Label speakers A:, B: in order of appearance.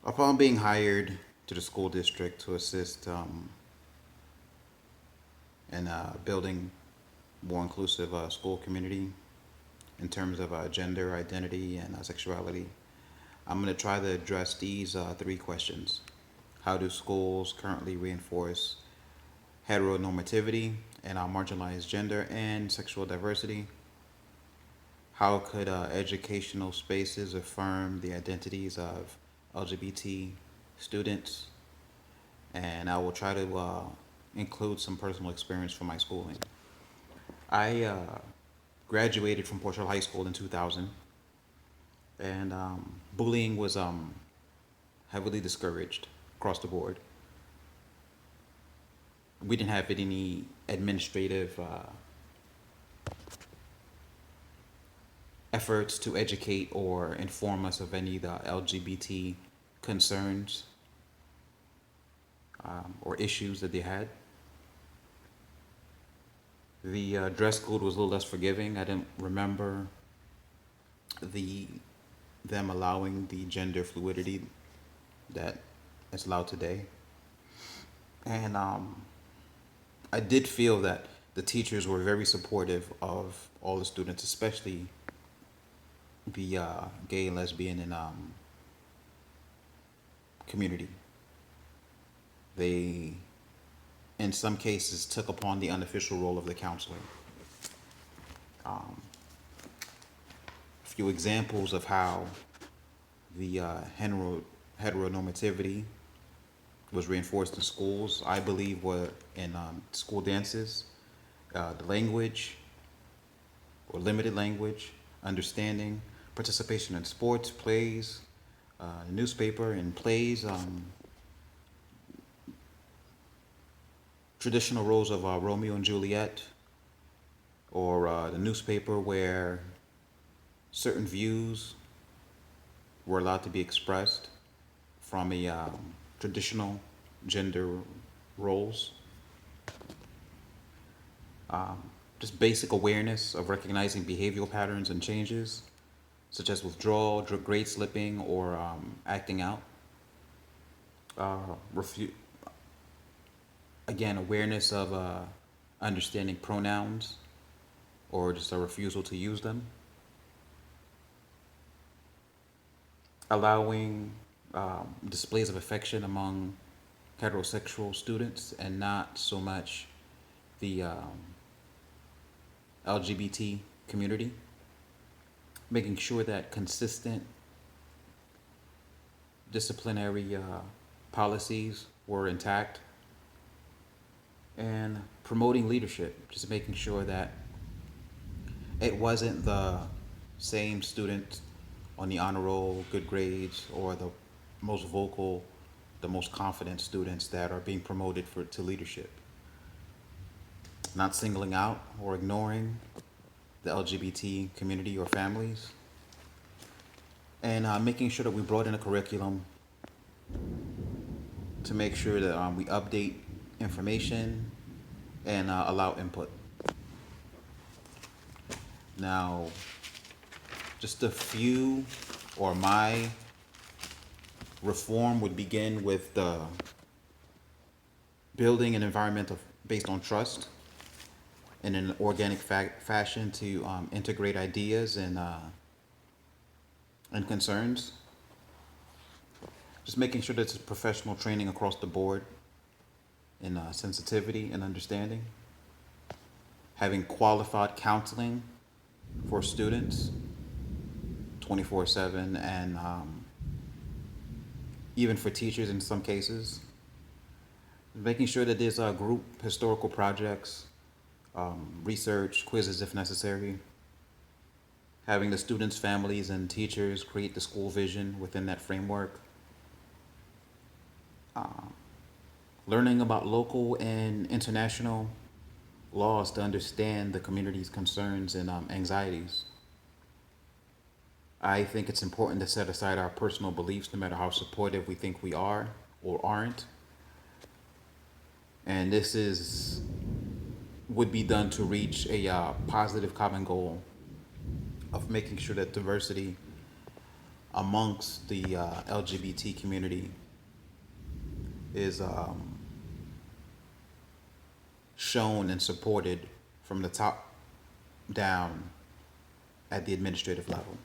A: Upon being hired to the school district to assist in building more inclusive school community in terms of gender identity and sexuality, I'm going to try to address these three questions. How do schools currently reinforce heteronormativity and marginalized gender and sexual diversity? How could educational spaces affirm the identities of LGBT students? And I will try to include some personal experience from my schooling. I graduated from Portugal High School in 2000, and bullying was heavily discouraged across the board. We didn't have any administrative efforts to educate or inform us of any of the LGBT concerns or issues that they had. The dress code was a little less forgiving. I didn't remember the them allowing the gender fluidity that is allowed today. And I did feel that the teachers were very supportive of all the students, especially the gay, lesbian, and community. They, in some cases, took upon the unofficial role of the counselor. A few examples of how the heteronormativity was reinforced in schools, I believe, were in school dances, the language or limited language, understanding, participation in sports, plays, newspaper and plays, traditional roles of Romeo and Juliet, or the newspaper where certain views were allowed to be expressed from a traditional gender roles. Just basic awareness of recognizing behavioral patterns and changes, such as withdrawal, grade slipping, or acting out. Refu- Again, awareness of understanding pronouns or just a refusal to use them. Allowing displays of affection among heterosexual students and not so much the LGBT community. Making sure that consistent disciplinary policies were intact, and promoting leadership, just making sure that it wasn't the same student on the honor roll, good grades, or the most vocal, the most confident students that are being promoted to leadership. Not singling out or ignoring the LGBT community or families, and making sure that we brought in a curriculum to make sure that we update information and allow input. Now, just a few, or my reform would begin with the building an environment based on trust in an organic fashion to integrate ideas and concerns. Just making sure that it's professional training across the board in sensitivity and understanding. Having qualified counseling for students 24/7, and even for teachers in some cases. Making sure that there's group historical projects, research, quizzes if necessary. Having the students, families, and teachers create the school vision within that framework. Learning about local and international laws to understand the community's concerns and anxieties. I think it's important to set aside our personal beliefs, no matter how supportive we think we are or aren't. And this is would be done to reach a positive common goal of making sure that diversity amongst the LGBT community is shown and supported from the top down at the administrative level.